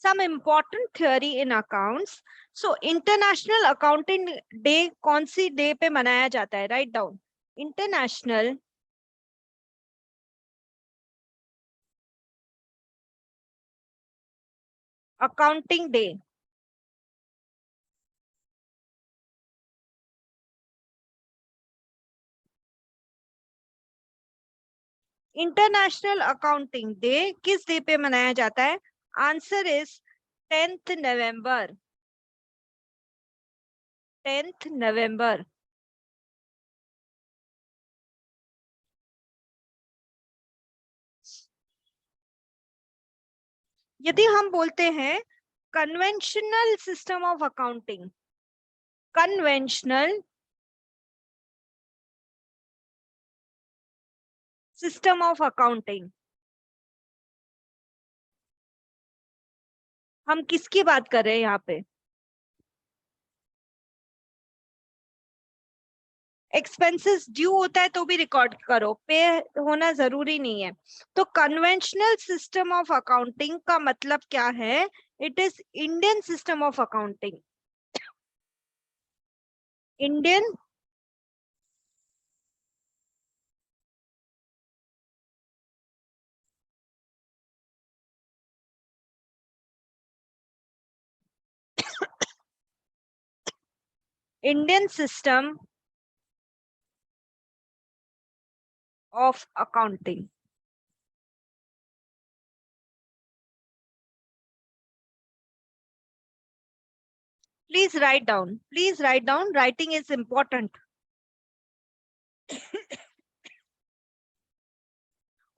some important theory in accounts. So international accounting day कौन सी day पे मनाया जाता है? Write down. International accounting day international accounting day किस डे पे मनाया जाता है? Answer is 10th November. 10th नवंबर। यदि हम बोलते हैं conventional system of accounting, conventional system of accounting, हम किसकी बात कर रहे हैं यहाँ पे? एक्सपेंसेस ड्यू होता है तो भी रिकॉर्ड करो, पे होना जरूरी नहीं है। तो कन्वेंशनल सिस्टम ऑफ अकाउंटिंग का मतलब क्या है? It is Indian system of accounting. Indian Indian system of accounting. Please write down. Please write down. Writing is important.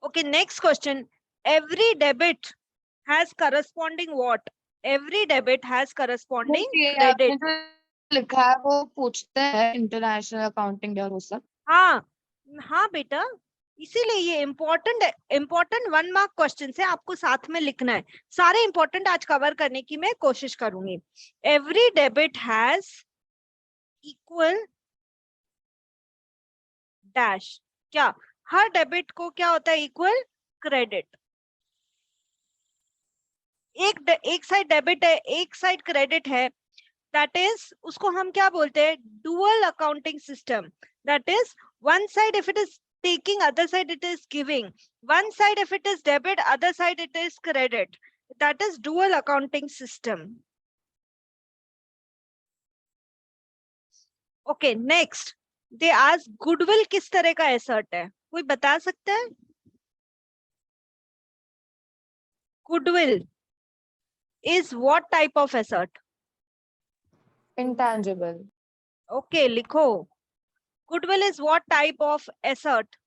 Okay, next question. Every debit has corresponding what? Every debit has corresponding आपने credit. जो लिखा है वो पूछते हैं international accounting day और वो सब। हाँ हाँ बेटा, इसीलिए ये इम्पोर्टेंट 1 मार्क क्वेश्चन है, आपको साथ में लिखना है। सारे इंपॉर्टेंट आज कवर करने की मैं कोशिश करूंगी। Every debit has equal dash. क्या हर डेबिट को क्या होता है? Equal credit. एक साइड डेबिट है, एक साइड क्रेडिट है, दैट इज उसको हम क्या बोलते हैं? Dual accounting system. That is one side if it is taking, other side it is giving. One side if it is debit, other side it is credit. That is dual accounting system. Okay, next they ask goodwill किस तरह का asset है? कोई बता सकता है? Goodwill is what type of asset? Intangible. Okay, लिखो। Goodwill is what type of asset?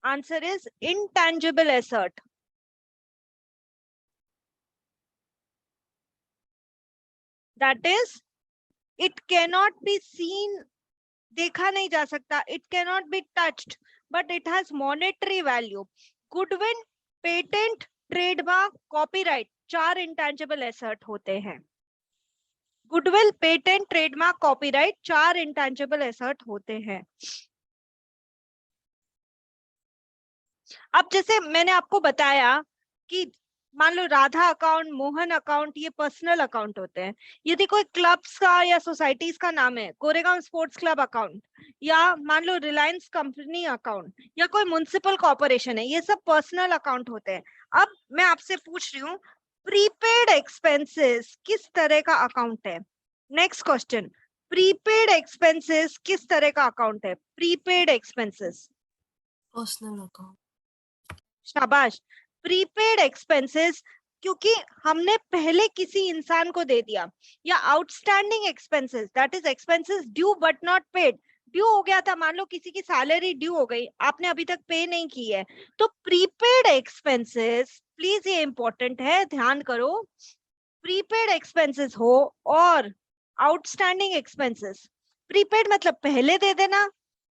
Answer is intangible asset. That is, it cannot be seen, देखा नहीं जा सकता, it cannot be touched, but it has monetary value. Goodwill, patent, trademark, copyright, 4 intangible asset होते हैं। Goodwill, patent, trademark, copyright, 4 intangible asset होते हैं। अब जैसे मैंने आपको बताया कि मान लो राधा अकाउंट, मोहन अकाउंट, ये पर्सनल अकाउंट होते हैं। यदि कोई क्लब्स का या सोसाइटीज का नाम है, गोरेगांव स्पोर्ट्स क्लब अकाउंट, या मान लो रिलायंस कंपनी अकाउंट, या कोई म्युनिसिपल कॉर्पोरेशन है, ये सब पर्सनल अकाउंट होते हैं। अब मैं आपसे पूछ रही हूँ, प्रीपेड एक्सपेंसेस किस तरह का अकाउंट है? नेक्स्ट क्वेश्चन, प्रीपेड एक्सपेंसेस किस तरह का अकाउंट है? Prepaid expenses personal account. शाबाश। प्रीपेड एक्सपेंसेस क्योंकि हमने पहले किसी इंसान को दे दिया, या outstanding expenses, that is expenses due but not paid. Due हो गया था, मान लो किसी की सैलरी ड्यू हो गई, आपने अभी तक पे नहीं की है, तो प्रीपेड एक्सपेंसेस, प्लीज ये इंपॉर्टेंट है, ध्यान करो। प्रीपेड एक्सपेंसेस हो और आउटस्टैंडिंग एक्सपेंसेस। प्रीपेड मतलब पहले दे देना,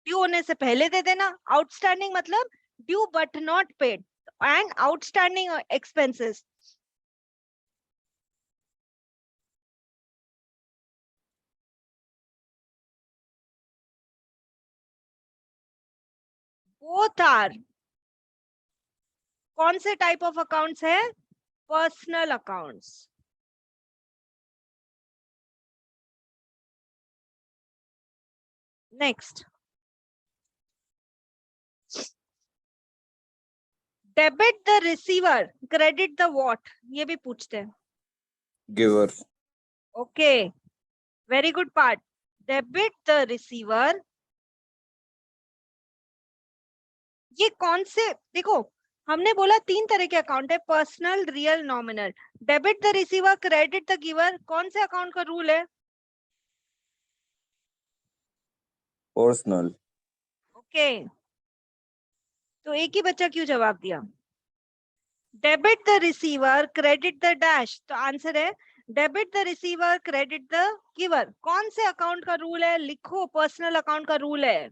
ड्यू होने से पहले दे देना। आउटस्टैंडिंग मतलब due but not paid, and outstanding expenses. Both are कौन से टाइप ऑफ अकाउंट्स है? Personal accounts. Next, debit the receiver, credit the what, ये भी पूछते हैं। Giver. Okay, very good part. Debit the receiver, ये कौन से, देखो हमने बोला 3 तरह के अकाउंट है, personal, real, nominal. Debit the receiver, credit the giver, कौन से अकाउंट का रूल है? पर्सनल। ओके, तो एक ही बच्चा क्यों जवाब दिया? Debit the receiver, credit the dash, तो आंसर है debit the receiver, credit the giver. कौन से अकाउंट का रूल है? लिखो, पर्सनल अकाउंट का रूल है,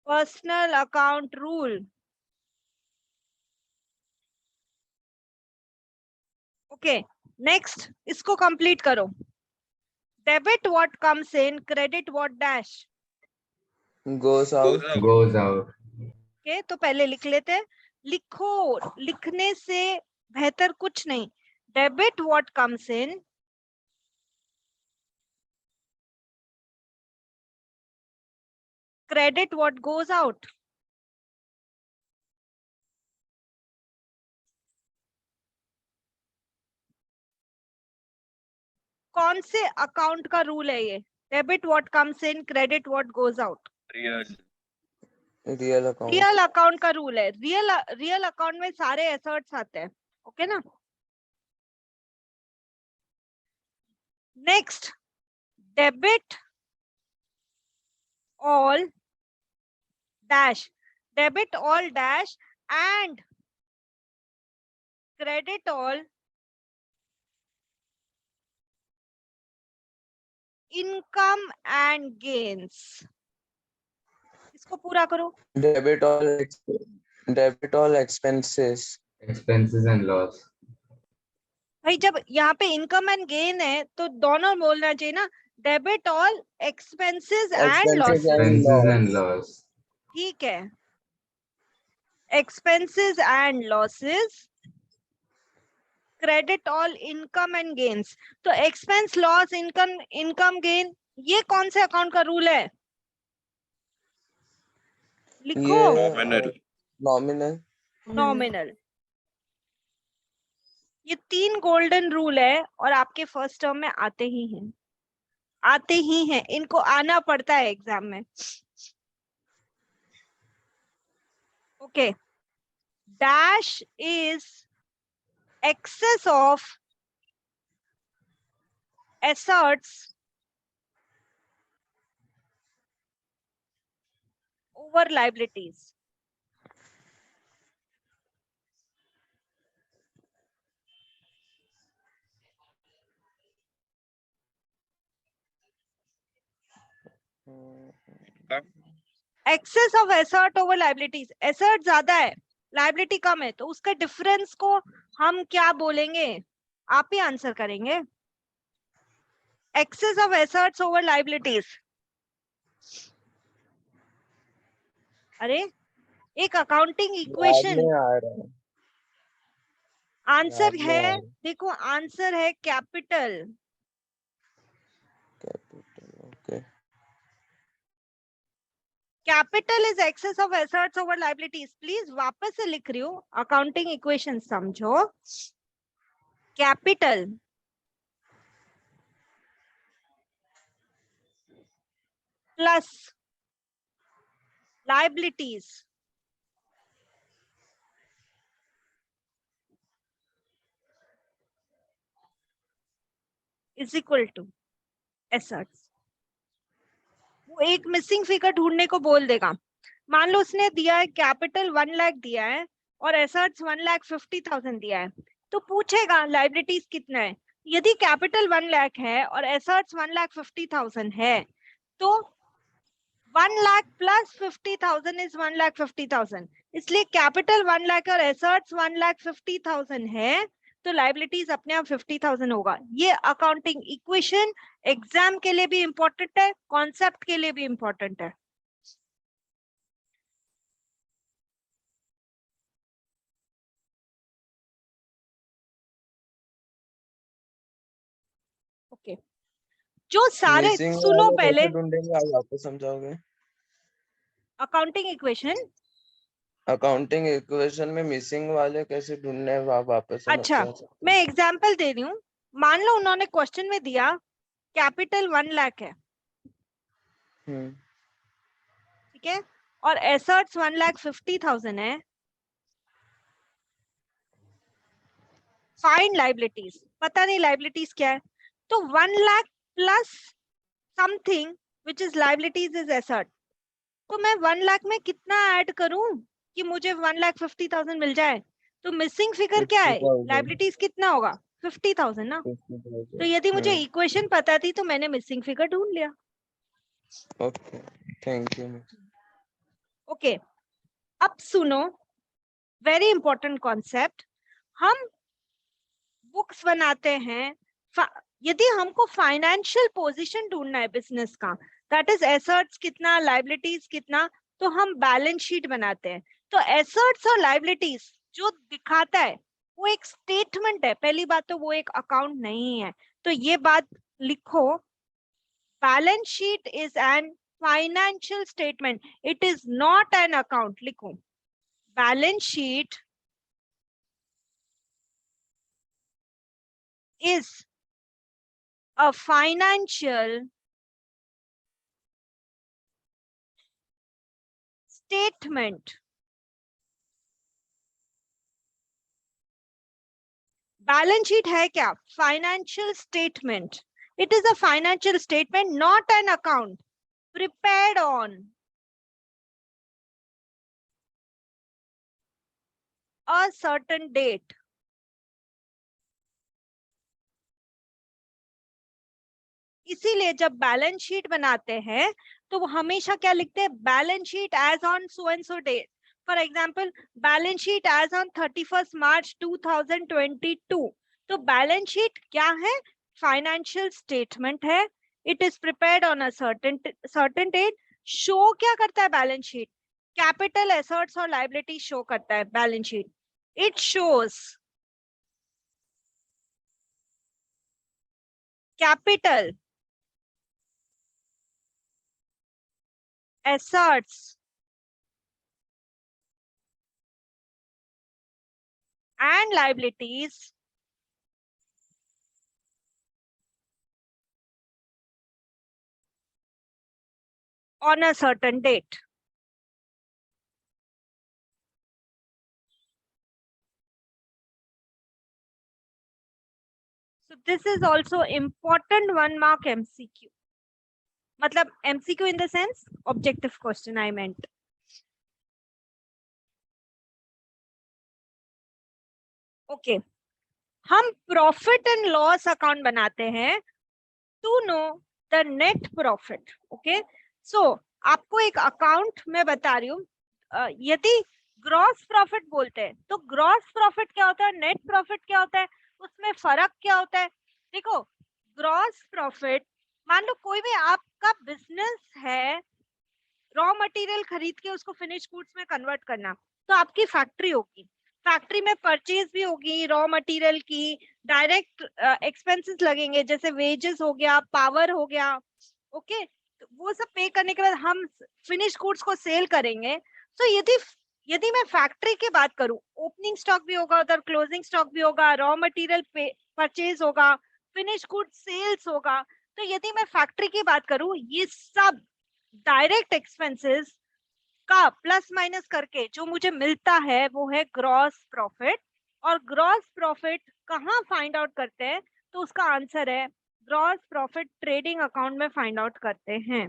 personal account rule. Okay, next, इसको कंप्लीट करो। Debit what comes in, credit what dash. Goes out. goes out, okay, तो पहले लिख लेते हैं। लिखो, लिखने से बेहतर कुछ नहीं। Debit what comes in, credit what goes out. कौन से अकाउंट का रूल है ये? Debit what comes in, credit what goes out. Real account. Real account का रूल है। रियल अकाउंट में सारे एसेट्स आते हैं, ओके ना। Next, debit all dash, debit all dash and credit all income and gains. इसको पूरा करो। Debit all expenses. expenses and loss, भाई जब यहाँ पे इनकम एंड गेन है तो दोनों बोलना चाहिए ना, debit all expenses and losses. expenses and loss, ठीक है, expenses and losses, credit all income and gains. तो एक्सपेंस, लॉस, इनकम गेन, ये कौन से अकाउंट का रूल है? लिखो, नॉमिनल। नॉमिनल। ये 3 गोल्डन रूल है और आपके फर्स्ट टर्म में आते ही हैं, आते ही हैं, इनको आना पड़ता है एग्जाम में। Okay, dash is excess of assets over liabilities। excess of asset over liabilities, asset ज्यादा है, liability कम है, तो उसका डिफरेंस को हम क्या बोलेंगे? आप ही आंसर करेंगे। excess of assets over liabilities, अरे एक अकाउंटिंग इक्वेशन आंसर है, देखो आंसर है capital. Okay. Capital is excess of assets over liabilities. Please वापस से लिख रही हूँ, अकाउंटिंग इक्वेशन समझो। Capital plus liabilities is equal to assets. वो एक मिसिंग फिगर ढूंढने को बोल देगा। मान लो उसने दिया है कैपिटल 1 लाख दिया है और एसेट्स 1,50,000 दिया है, तो पूछेगा लायबिलिटीज कितना है। यदि कैपिटल 1 लाख है और एसेट्स 1,50,000 है तो 1 लाख प्लस 50,000 इज 1,50,000। इसलिए कैपिटल 1 लाख और एसेट्स 1,50,000 है तो लायबिलिटीज अपने आप 50,000 होगा। ये अकाउंटिंग इक्वेशन एग्जाम के लिए भी इंपॉर्टेंट है, कॉन्सेप्ट के लिए भी इंपॉर्टेंट है। ओके, जो सारे मिसिंग सुनो वाले पहले, कैसे ढूंढेंगे, आप वापस समझाओगे? Accounting equation. अकाउंटिंग इक्वेशन में मिसिंग वाले कैसे ढूंढने हैं, आप वापस अच्छा, समझा सकते मैं एग्जांपल दे रही हूँ। मान लो उन्होंने क्वेश्चन में दिया कैपिटल 1 लाख है, हैं? ठीक है, और एसेट्स 1,50,000 है। फाइंड लाइबिलिटीज, पता नहीं लाइबिलिटीज क्या है, तो 1 lakh plus something which is liabilities is asset. तो मैं 1 लाख में कितना ऐड करूं कि मुझे 1,50,000 मिल जाए? तो मिसिंग फिगर क्या है, 50,000। लाइबिलिटीज कितना होगा, 50,000 ना। तो 50,000। यदि मुझे इक्वेशन पता थी तो मैंने मिसिंग फिगर ढूंढ लिया। Okay, thank you. ओके, अब सुनो, वेरी इंपॉर्टेंट कॉन्सेप्ट। हम बुक्स बनाते हैं, यदि हमको फाइनेंशियल पोजीशन ढूंढना है बिजनेस का, दैट इज एसेट्स कितना, लाइबिलिटीज कितना, तो हम बैलेंस शीट बनाते हैं। तो एसेट्स और लाइबिलिटीज जो दिखाता है वो एक स्टेटमेंट है, पहली बात तो वो एक अकाउंट नहीं है। तो ये बात लिखो, balance sheet is an financial statement, it is not an account. लिखो, balance sheet is a financial statement. Balance sheet है क्या, financial statement. It is a financial statement, not an account, prepared on a certain date. इसीलिए जब balance sheet बनाते हैं तो वो हमेशा क्या लिखते हैं, balance sheet as on so and so date. For example, balance sheet as on 31 March 2022। तो बैलेंस शीट क्या है, फाइनेंशियल स्टेटमेंट है। It is prepared on a certain date. Show क्या करता है बैलेंस शीट, कैपिटल, एसेट्स और liability show करता है balance sheet. It shows capital, assets and liabilities on a certain date. So this is also important 1 mark MCQ. मतलब MCQ in the sense objective question I meant. Okay, हम profit and loss account बनाते हैं to know the net profit. Okay, so आपको एक account मैं बता रही हूँ, यदि ग्रॉस प्रॉफिट बोलते हैं तो ग्रॉस प्रॉफिट क्या होता है, नेट प्रॉफिट क्या होता है, उसमें फर्क क्या होता है। देखो, ग्रॉस प्रॉफिट, मान लो कोई भी आपका बिजनेस है, रॉ मटेरियल खरीद के उसको फिनिश गुड्स में कन्वर्ट करना, तो आपकी फैक्ट्री होगी, फैक्ट्री में परचेज भी होगी रॉ मटेरियल की, डायरेक्ट एक्सपेंसेस लगेंगे जैसे वेजेस हो गया, पावर हो गया। ओके, तो वो सब पे करने के बाद हम फिनिश गुड्स को सेल करेंगे। तो यदि मैं फैक्ट्री की बात करूं, ओपनिंग स्टॉक भी होगा उधर, क्लोजिंग स्टॉक भी होगा, रॉ मटेरियल परचेज होगा, फिनिश गुड्स सेल्स होगा। तो यदि मैं फैक्ट्री की बात करूं, ये सब डायरेक्ट एक्सपेंसेस का प्लस माइनस करके जो मुझे मिलता है वो है ग्रॉस प्रॉफिट। और ग्रॉस प्रॉफिट कहाँ फाइंड आउट करते हैं, तो उसका आंसर है ग्रॉस प्रॉफिट ट्रेडिंग अकाउंट में फाइंड आउट करते हैं।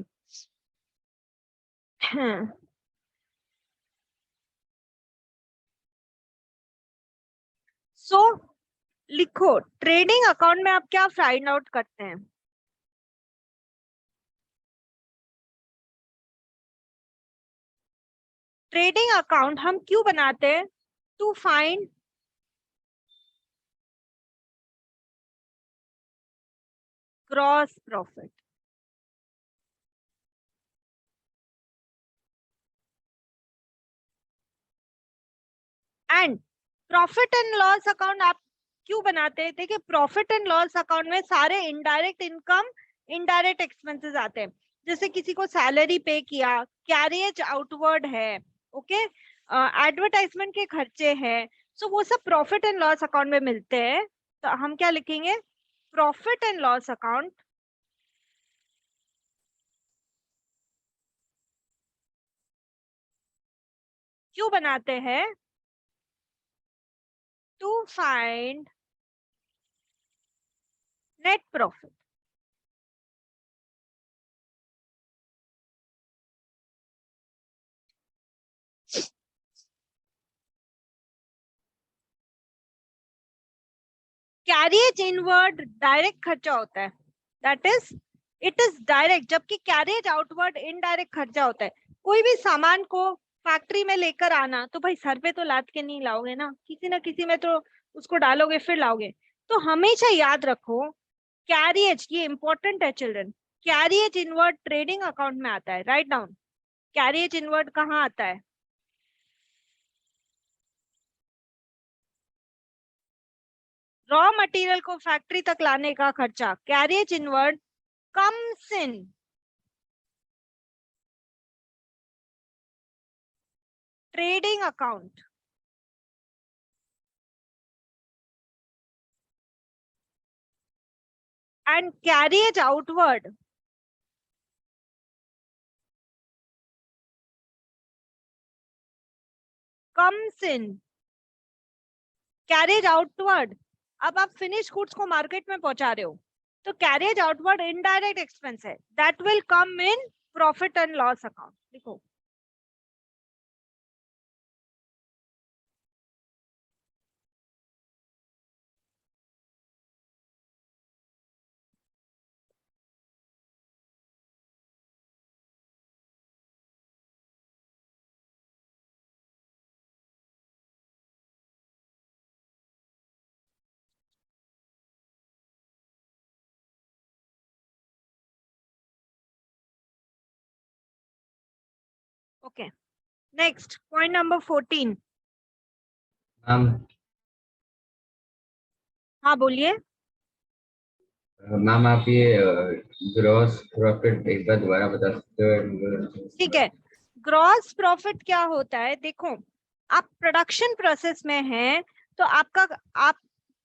सो लिखो, ट्रेडिंग अकाउंट में आप क्या फाइंड आउट करते हैं, ट्रेडिंग अकाउंट हम क्यों बनाते हैं, to find gross profit. And profit and loss account आप क्यों बनाते हैं? देखिए प्रॉफिट एंड लॉस अकाउंट में सारे इनडायरेक्ट इनकम, इनडायरेक्ट एक्सपेंसेस आते हैं। जैसे किसी को सैलरी पे किया, कैरियज आउटवर्ड है, ओके, एडवर्टाइजमेंट के खर्चे हैं, सो वो सब प्रॉफिट एंड लॉस अकाउंट में मिलते हैं। तो हम क्या लिखेंगे? प्रॉफिट एंड लॉस अकाउंट क्यों बनाते हैं? To find net profit. Carriage inward direct खर्चा होता है, that is it is direct, जबकि कैरियज आउटवर्ड इनडायरेक्ट खर्चा होता है। कोई भी सामान को फैक्ट्री में लेकर आना, तो भाई सर पे तो लाद के नहीं लाओगे ना, किसी ना किसी में तो उसको डालोगे फिर लाओगे। तो हमेशा याद रखो कैरियज, ये इंपॉर्टेंट है children, carriage inward trading account में आता है। राइट डाउन, कैरियज इनवर्ड कहाँ आता है? रॉ मटेरियल को फैक्ट्री तक लाने का खर्चा, carriage inward comes in trading account and carriage outward comes in carriage outward। अब आप फिनिश गुड्स को मार्केट में पहुंचा रहे हो, तो कैरियज आउटवर्ड इनडायरेक्ट एक्सपेंस है, that will come in profit and loss account. देखो okay, next point number 14। Ma'am हाँ बोलिए। मैम आप ये ग्रॉस प्रॉफिट एक बार दोबारा बता सकते हो? ठीक है, ग्रॉस प्रॉफिट क्या होता है? देखो आप प्रोडक्शन प्रोसेस में हैं, तो आप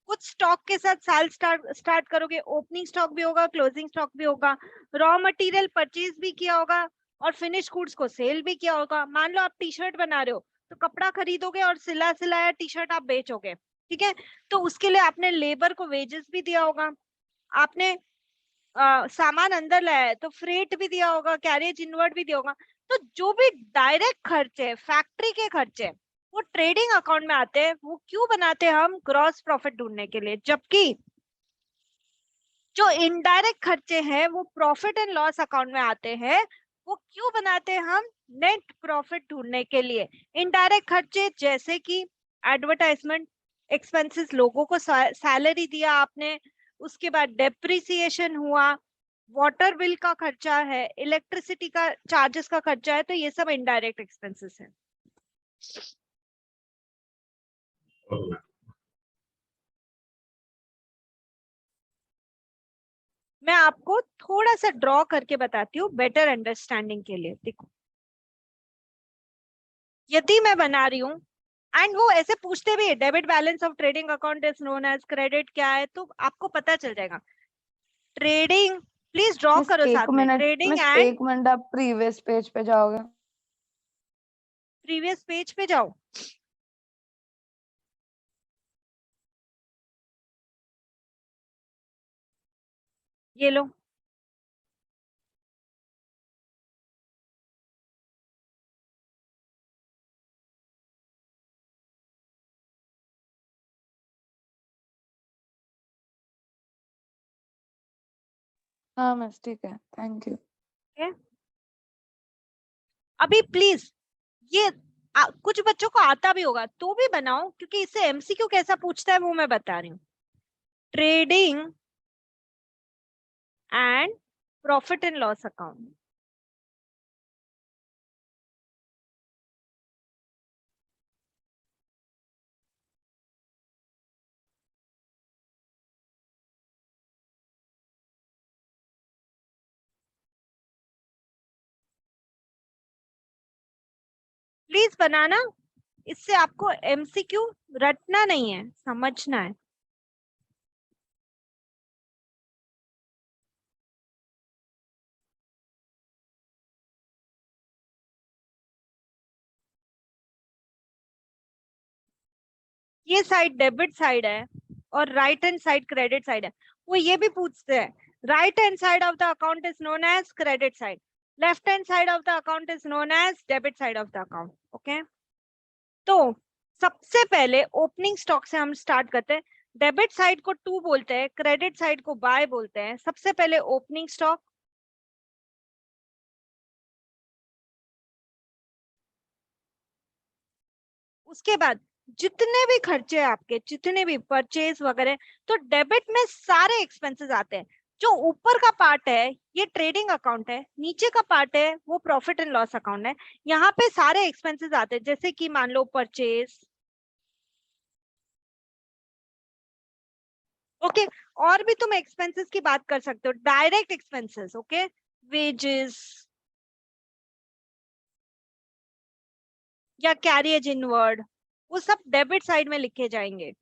कुछ स्टॉक के साथ साल स्टार्ट करोगे, ओपनिंग स्टॉक भी होगा, क्लोजिंग स्टॉक भी होगा, रॉ मटेरियल परचेज भी किया होगा और फिनिश गुड्स को सेल भी किया होगा। मान लो आप टी शर्ट बना रहे हो, तो कपड़ा खरीदोगे और सिला सिलाया टी शर्ट आप बेचोगे, ठीक है, तो उसके लिए आपने लेबर को वेजेस भी दिया होगा, आपने सामान अंदर लाया है तो फ्रेट भी दिया होगा, कैरियज इनवर्ड भी दिया होगा। तो जो भी डायरेक्ट खर्चे, फैक्ट्री के खर्चे, वो ट्रेडिंग अकाउंट में आते हैं। वो क्यों बनाते हैं? हम ग्रॉस प्रॉफिट ढूंढने के लिए। जबकि जो इनडायरेक्ट खर्चे हैं वो प्रॉफिट एंड लॉस अकाउंट में आते हैं। वो क्यों बनाते हैं? हम नेट प्रॉफिट ढूंढने के लिए। इनडायरेक्ट खर्चे जैसे कि एडवर्टाइजमेंट एक्सपेंसेस, लोगों को सैलरी दिया आपने, उसके बाद डेप्रिसिएशन हुआ, वाटर बिल का खर्चा है, इलेक्ट्रिसिटी का चार्जेस का खर्चा है, तो ये सब इनडायरेक्ट एक्सपेंसेस है। मैं आपको थोड़ा सा ड्रॉ करके बताती हूँ बेटर अंडरस्टैंडिंग के लिए। देखो यदि मैं बना रही हूँ एंड वो ऐसे पूछते भी है debit balance of trading account is known as credit क्या है, तो आपको पता चल जाएगा। ट्रेडिंग, प्लीज ड्रॉ मिस करो एक साथ में, मिनट, ट्रेडिंग मिस एंड एक मिनट, आप प्रीवियस पेज पे जाओगे? प्रीवियस पेज पे जाओ। ये लो, हाँ मिस, ठीक है, थैंक यू। अभी प्लीज ये कुछ बच्चों को आता भी होगा तो भी बनाओ, क्योंकि इससे एमसीक्यू कैसा पूछता है वो मैं बता रही हूँ। Trading and profit and loss account, please बनाना, इससे आपको एमसीक्यू रटना नहीं है, समझना है। ये साइड डेबिट साइड है और right hand side credit side है। वो ये भी पूछते हैं, right hand side of the account is known as credit side, left hand side of the account is known as debit side of the account. Okay, तो सबसे पहले opening stock से हम स्टार्ट करते हैं। डेबिट साइड को to बोलते हैं, क्रेडिट साइड को बाय बोलते हैं। सबसे पहले ओपनिंग स्टॉक, उसके बाद जितने भी खर्चे आपके, जितने भी परचेज वगैरह, तो डेबिट में सारे एक्सपेंसेस आते हैं। जो ऊपर का पार्ट है ये ट्रेडिंग अकाउंट है, नीचे का पार्ट है वो प्रॉफिट एंड लॉस अकाउंट है। यहाँ पे सारे एक्सपेंसेस आते हैं, जैसे कि मान लो परचेज। ओके, और भी तुम एक्सपेंसेस की बात कर सकते हो, डायरेक्ट एक्सपेंसेस, ओके, वेजेस या कैरियज इनवर्ड, वो सब डेबिट साइड में लिखे जाएंगे।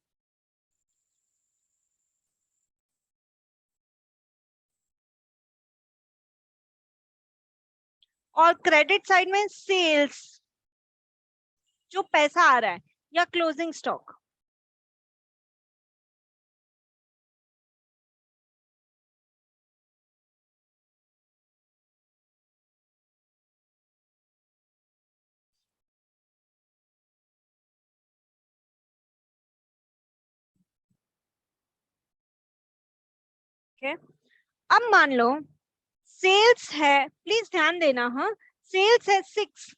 और क्रेडिट साइड में सेल्स, जो पैसा आ रहा है, या क्लोजिंग स्टॉक। ओके, अब मान लो सेल्स है, प्लीज ध्यान देना, हाँ, सेल्स है 6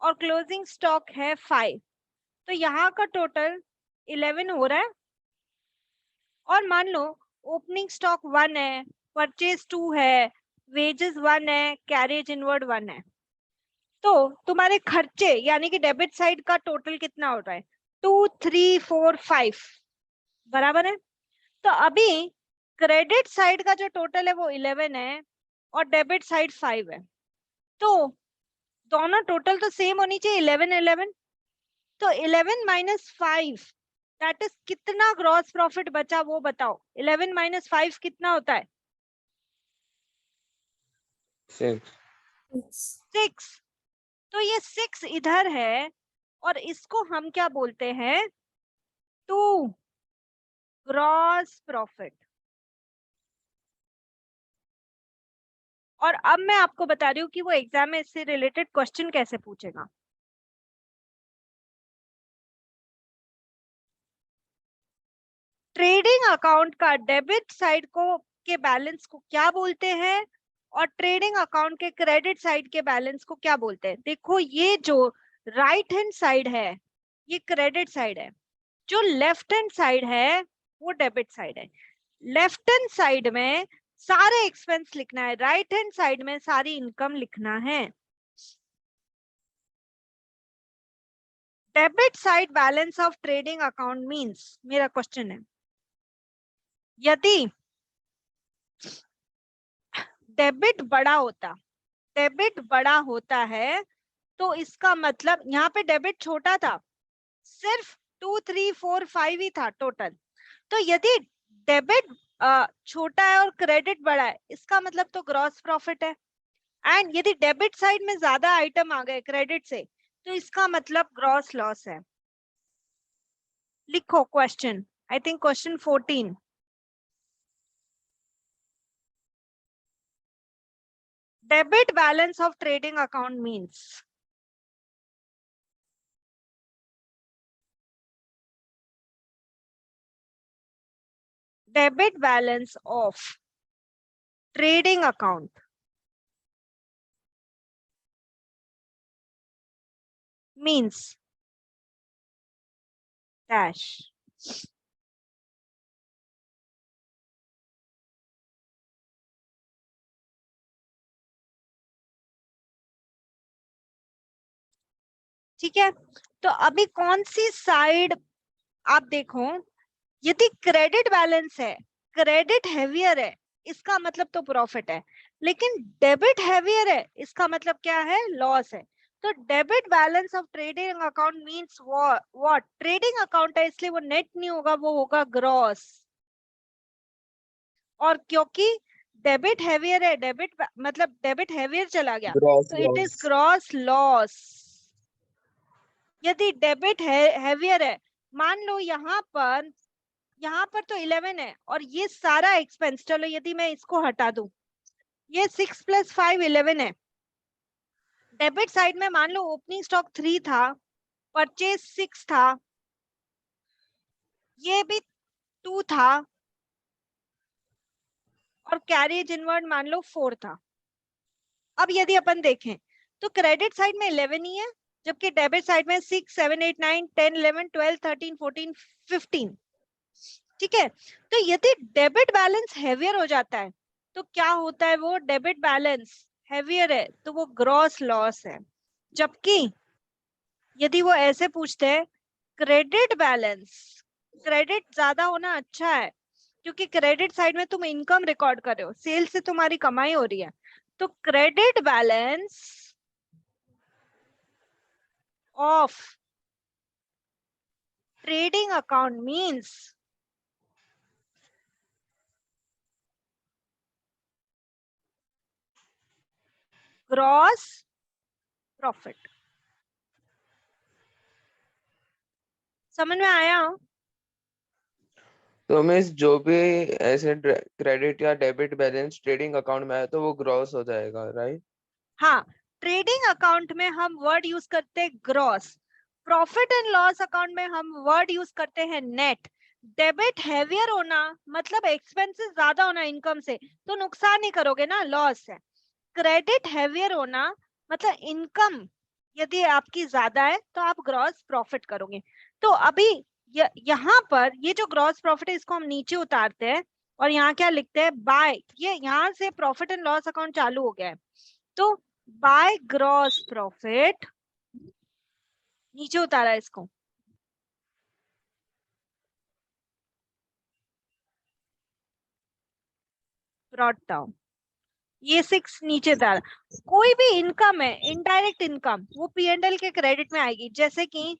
और क्लोजिंग स्टॉक है 5, तो यहाँ का टोटल 11 हो रहा है। और मान लो ओपनिंग स्टॉक 1 है, परचेज 2 है, वेजेस 1 है, कैरेज इनवर्ड 1 है, तो तुम्हारे खर्चे यानी कि डेबिट साइड का टोटल कितना हो रहा है? 2 3 4 5, बराबर है। तो अभी क्रेडिट साइड का जो टोटल है वो 11 है और डेबिट साइड 5 है, तो दोनों टोटल तो सेम होनी चाहिए, 11 11। तो 11 माइनस 5 दैट इज कितना ग्रॉस प्रॉफिट बचा वो बताओ। 11 माइनस 5 कितना होता है? 6। तो ये 6 इधर है और इसको हम क्या बोलते हैं? 2 ग्रॉस प्रॉफिट। और अब मैं आपको बता रही हूँ कि वो एग्जाम में इससे रिलेटेड क्वेश्चन कैसे पूछेगा। ट्रेडिंग अकाउंट का डेबिट साइड को के बैलेंस को क्या बोलते हैं और ट्रेडिंग अकाउंट के क्रेडिट साइड के बैलेंस को क्या बोलते हैं? देखो, ये जो राइट हैंड साइड है ये क्रेडिट साइड है, जो लेफ्ट हैंड साइड है वो डेबिट साइड है। लेफ्ट हैंड साइड में सारे एक्सपेंस लिखना है, राइट हैंड साइड में सारी इनकम लिखना है। Debit side balance of trading account means, मेरा क्वेश्चन है, यदि डेबिट बड़ा होता है तो इसका मतलब, यहाँ पे डेबिट छोटा था, सिर्फ 2 3 4 5 ही था टोटल, तो यदि डेबिट छोटा है और क्रेडिट बड़ा है इसका मतलब तो ग्रॉस प्रॉफिट है। एंड यदि डेबिट साइड में ज्यादा आइटम आ गए क्रेडिट से तो इसका मतलब ग्रॉस लॉस है। लिखो question, I think question 14। Debit balance of trading account means, debit balance of trading account means dash. ठीक है, तो अभी कौन सी साइड आप देखो, यदि क्रेडिट बैलेंस है, क्रेडिट हैवियर है, इसका मतलब तो प्रॉफिट है, लेकिन डेबिट हैवियर है इसका मतलब क्या है? लॉस है। तो debit balance of trading account means what? Trading account है इसलिए वो नेट नहीं होगा, वो होगा ग्रॉस। और क्योंकि डेबिट हैवियर है, डेबिट मतलब डेबिट हैवियर चला गया, ग्रॉस तो it is loss. Gross loss. यदि डेबिट हैवियर है, मान लो यहाँ पर तो 11 है और ये सारा एक्सपेंस, चलो यदि मैं इसको हटा दूं, ये 6 + 5 11 है। डेबिट साइड में मान लो ओपनिंग स्टॉक 3 था, परचेज 6 था, ये भी 2 था, और कैरिज इनवर्ड मान लो 4 था। अब यदि अपन देखें तो क्रेडिट साइड में 11 ही है, जबकि डेबिट साइड में 6 7 8 9 10 11 12 13 14 15। ठीक है, तो यदि डेबिट बैलेंस हैवियर हो जाता है तो क्या होता है? वो डेबिट बैलेंस हैवियर है तो वो ग्रॉस लॉस है। जबकि यदि वो ऐसे पूछते हैं क्रेडिट बैलेंस, क्रेडिट ज्यादा होना अच्छा है क्योंकि क्रेडिट साइड में तुम इनकम रिकॉर्ड कर रहे हो, सेल से तुम्हारी कमाई हो रही है, तो credit balance of trading account means gross profit. समझ में आया? तो मीन्स जो भी ऐसे क्रेडिट या डेबिट बैलेंस ट्रेडिंग अकाउंट में आया तो वो ग्रॉस हो जाएगा, राइट? हाँ, ट्रेडिंग अकाउंट में हम वर्ड यूज करते हैं gross, profit and loss account में हम वर्ड यूज करते हैं नेट। डेबिट हैवियर होना मतलब एक्सपेंसेस ज्यादा होना इनकम से, तो नुकसान ही करोगे ना, लॉस है। क्रेडिट हैवियर होना मतलब इनकम यदि आपकी ज्यादा है तो आप ग्रॉस प्रॉफिट करोगे। तो अभी यहाँ पर ये जो ग्रॉस प्रॉफिट है इसको हम नीचे उतारते हैं और यहाँ क्या लिखते हैं? बाय, ये यहाँ से प्रॉफिट एंड लॉस अकाउंट चालू हो गया है, तो बाय ग्रॉस प्रॉफिट नीचे उतारा इसको, ब्रॉट डाउन, ये 6 नीचे उतारा। कोई भी इनकम है, इनडायरेक्ट इनकम, वो P&L के क्रेडिट में आएगी, जैसे कि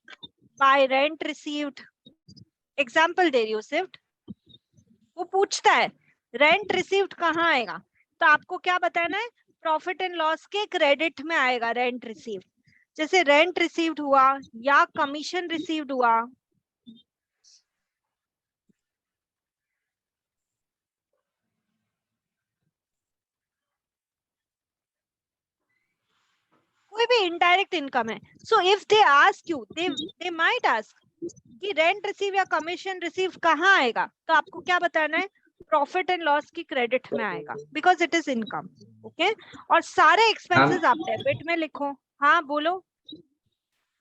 बाय रेंट रिसीव्ड। एग्जाम्पल दे रही हूँ सिर्फ, वो पूछता है रेंट रिसीव्ड कहाँ आएगा, तो आपको क्या बताना है? प्रॉफिट एंड लॉस के क्रेडिट में आएगा रेंट रिसीव्ड। जैसे रेंट रिसीव्ड हुआ या कमीशन रिसीव्ड हुआ, कोई भी इनडायरेक्ट इनकम है। So if they ask you, they might ask कि रेंट रिसीव या कमीशन रिसीव कहाँ आएगा, तो आपको क्या बताना है? प्रॉफिट एंड लॉस की क्रेडिट में आएगा, because it is income. Okay, और सारे एक्सपेंसेस आप डेबिट में लिखो। हाँ बोलो।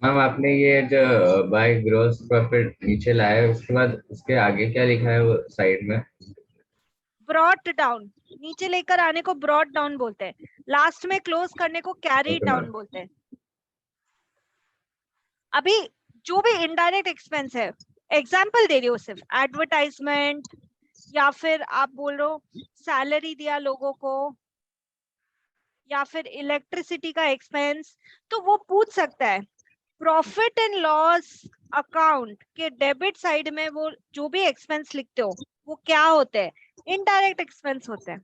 मैम आपने ये जो बाय ग्रॉस प्रॉफिट नीचे लाया है उसके बाद उसके आगे क्या लिखा है वो साइड में? ब्रॉट डाउन, नीचे लेकर आने को ब्रॉट डाउन बोलते हैं, लास्ट में क्लोज करने को कैरी ओके डाउन मैम। बोलते हैं। अभी जो भी इनडायरेक्ट एक्सपेंस है, एग्जाम्पल दे रही हूँ सिर्फ, एडवर्टाइजमेंट या फिर आप बोल रहे हो सैलरी दिया लोगों को या फिर इलेक्ट्रिसिटी का एक्सपेंस, तो वो पूछ सकता है प्रॉफिट एंड लॉस अकाउंट के डेबिट साइड में वो जो भी एक्सपेंस लिखते हो वो क्या होते हैं? इनडायरेक्ट एक्सपेंस होते हैं।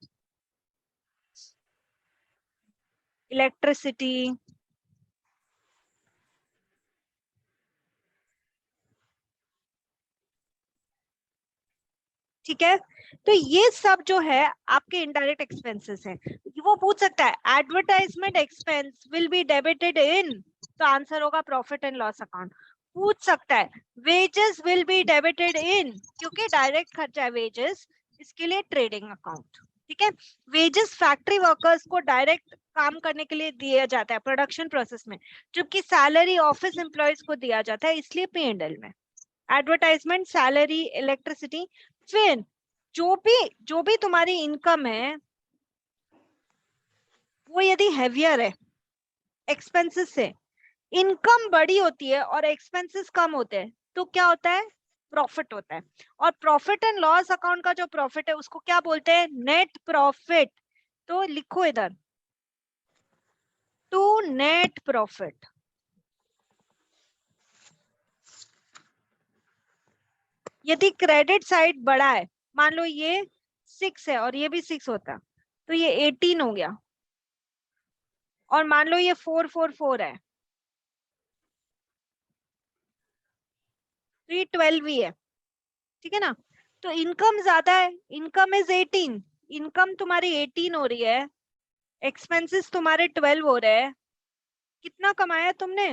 इलेक्ट्रिसिटी, ठीक है, तो ये सब जो है आपके इनडायरेक्ट एक्सपेंसेस हैं। वो पूछ सकता है advertisement expense will be debited in, तो आंसर होगा प्रॉफिट एंड लॉस अकाउंट। पूछ सकता है wages will be debited in, क्योंकि डायरेक्ट खर्चा है वेजेस, इसके लिए ट्रेडिंग अकाउंट। ठीक है, वेजेस फैक्ट्री वर्कर्स को डायरेक्ट काम करने के लिए दिया जाता है प्रोडक्शन प्रोसेस में, जबकि सैलरी ऑफिस एम्प्लॉयज को दिया जाता है, इसलिए P&L में। Advertisement, salary, electricity. फिर जो भी तुम्हारी इनकम है वो यदि हैवियर है एक्सपेंसेस से, इनकम बड़ी होती है और एक्सपेंसेस कम होते हैं, तो क्या होता है? प्रॉफिट होता है। और प्रॉफिट एंड लॉस अकाउंट का जो प्रॉफिट है उसको क्या बोलते हैं? Net profit. तो लिखो इधर, टू नेट प्रॉफिट। यदि क्रेडिट साइड बड़ा है, मान लो ये 6 है और ये भी 6 होता, तो ये 18 हो गया, और मान लो ये 444 है, तो ये 12 ही है, ठीक है ना। तो इनकम ज्यादा है, इनकम इज 18, इनकम तुम्हारी 18 हो रही है, एक्सपेंसेस तुम्हारे 12 हो रहे हैं, कितना कमाया तुमने?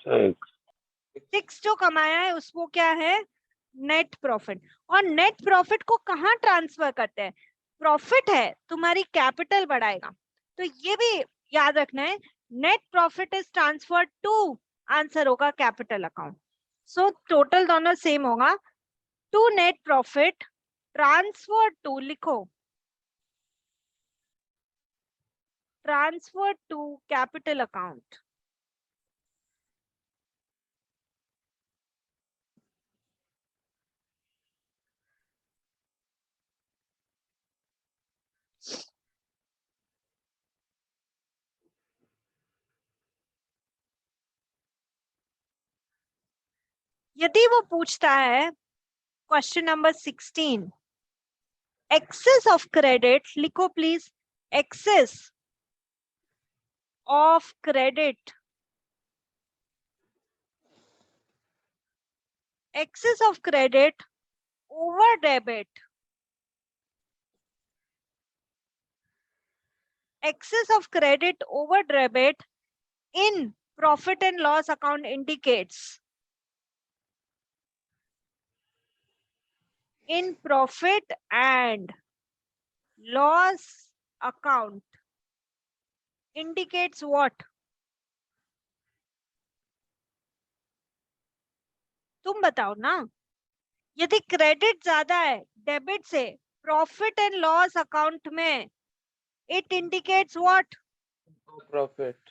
6 जो कमाया है उसको क्या है? Net profit. और नेट प्रॉफिट को कहाँ ट्रांसफर करते हैं? प्रॉफिट है तुम्हारी कैपिटल बढ़ाएगा, तो ये भी याद रखना है, net profit is transfer to, answer होगा कैपिटल अकाउंट। सो टोटल दोनों सेम होगा, to net profit transfer to, लिखो ट्रांसफर टू कैपिटल अकाउंट। यदि वो पूछता है question number 16, excess of credit, लिखो please, excess of credit, excess of credit over debit, excess of credit over debit in profit and loss account indicates, in profit and loss account indicates what? तुम बताओ ना। यदि credit ज्यादा है debit से profit and loss account में, it indicates what? Profit.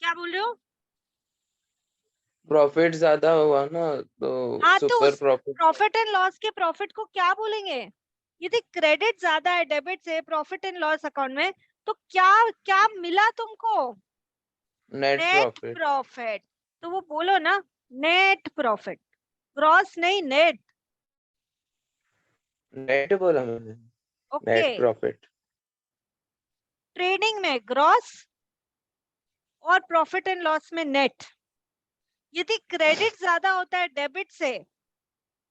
क्या बोल रहे हो? प्रॉफिट ज्यादा हुआ ना, तो हाँ, तो super profit. Profit and loss के प्रॉफिट को क्या बोलेंगे? यदि क्रेडिट ज्यादा है डेबिट से प्रॉफिट एंड लॉस अकाउंट में, तो क्या क्या मिला तुमको? Net net profit. प्रॉफिट। तो वो बोलो ना, नेट प्रॉफिट, ग्रॉस नहीं, नेट। नेट बोला मैंने, ओके, नेट प्रॉफिट। ट्रेडिंग में ग्रॉस और प्रॉफिट एंड लॉस में नेट। यदि क्रेडिट ज्यादा होता है डेबिट से,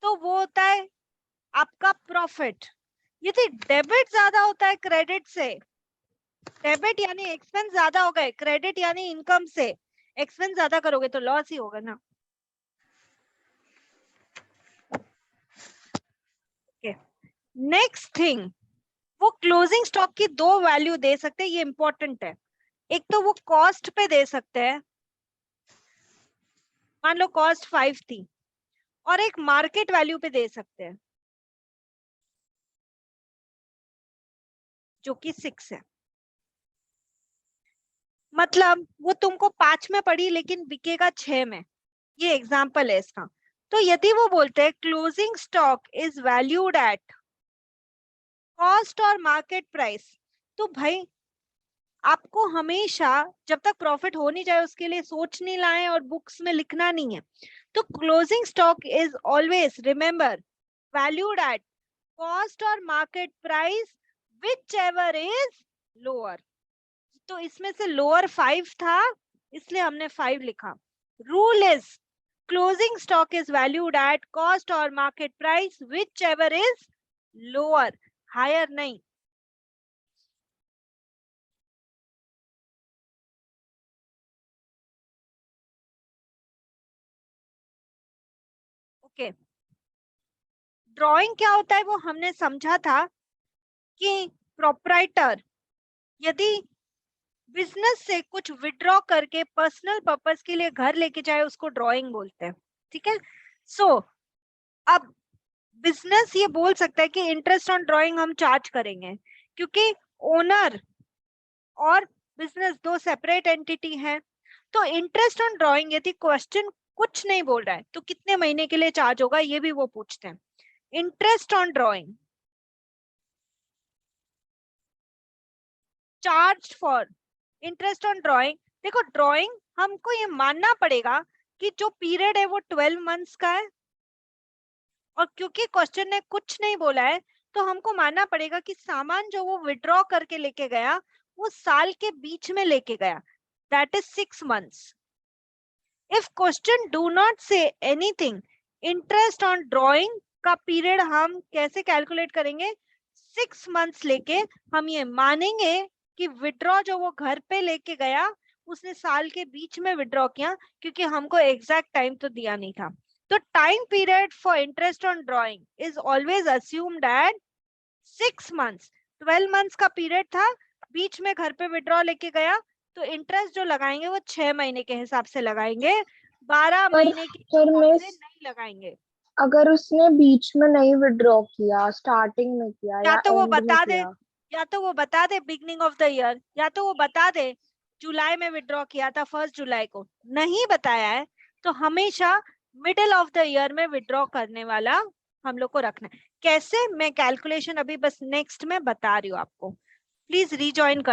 तो वो होता है आपका प्रॉफिट। यदि डेबिट ज्यादा होता है क्रेडिट से, डेबिट यानी एक्सपेंस ज्यादा हो गए, क्रेडिट यानी इनकम से एक्सपेंस ज्यादा करोगे तो लॉस ही होगा ना। नेक्स्ट थिंग, वो क्लोजिंग स्टॉक की दो वैल्यू दे सकते हैं, ये इंपॉर्टेंट है। एक तो वो कॉस्ट पे दे सकते हैं, मान लो कॉस्ट 5 थी, और एक मार्केट वैल्यू पे दे सकते हैं जो कि 6 है। मतलब वो तुमको 5 में पड़ी लेकिन बिकेगा 6 में, ये एग्जाम्पल है इसका। तो यदि वो बोलते हैं closing stock is valued at cost और मार्केट प्राइस, तो भाई आपको हमेशा जब तक प्रॉफिट हो नहीं जाए उसके लिए सोच नहीं लाए और बुक्स में लिखना नहीं है। तो closing stock is always, remember, valued at cost और market price whichever is lower. तो इसमें से लोअर 5 था, इसलिए हमने 5 लिखा। Rule is closing stock is valued at cost और market price whichever is lower, higher नहीं। ओके, ड्राइंग क्या होता है वो हमने समझा था कि प्रोप्राइटर यदि बिजनेस से कुछ विड्रॉ करके पर्सनल पर्पस के लिए घर लेके जाए उसको ड्राइंग बोलते हैं, ठीक है। सो अब बिजनेस ये बोल सकता है कि इंटरेस्ट ऑन ड्राइंग हम चार्ज करेंगे, क्योंकि ओनर और बिजनेस दो सेपरेट एंटिटी है। तो इंटरेस्ट ऑन ड्राइंग यदि क्वेश्चन कुछ नहीं बोल रहा है तो कितने महीने के लिए चार्ज होगा ये भी वो पूछते हैं। Interest on drawing, charge for, interest on drawing देखो ड्राइंग हमको ये मानना पड़ेगा कि जो पीरियड है वो 12 मंथ्स का है, और क्योंकि क्वेश्चन ने कुछ नहीं बोला है तो हमको मानना पड़ेगा कि सामान जो वो विड्रॉ करके लेके गया वो साल के बीच में लेके गया, that is 6 months. If question do not say anything, interest on drawing का पीरियड हम कैसे कैलकुलेट करेंगे? 6 मंथ्स लेके हम ये मानेंगे कि विड्रॉ जो वो घर पे लेके गया उसने साल के बीच में विड्रॉ किया, क्योंकि हमको एग्जैक्ट टाइम तो दिया नहीं था. तो time period for interest on drawing is always assumed at 6 months. 12 months का पीरियड था, बीच में घर पे विड्रॉ लेके गया, तो इंटरेस्ट जो लगाएंगे वो 6 महीने के हिसाब से लगाएंगे, 12 महीने के हिसाब से नहीं लगाएंगे. अगर उसने बीच में नहीं विड्रॉ किया, स्टार्टिंग में किया या या तो वो एंड में बता दे, किया, या तो वो बता दे बिगनिंग ऑफ द ईयर, या तो वो बता दे जुलाई में विड्रॉ किया था 1 जुलाई को. नहीं बताया है तो हमेशा मिडिल ऑफ द ईयर में विड्रॉ करने वाला हम लोग को रखना है. कैसे, मैं कैलकुलेशन अभी बस नेक्स्ट में बता रही हूँ आपको. प्लीज रीजॉइन कर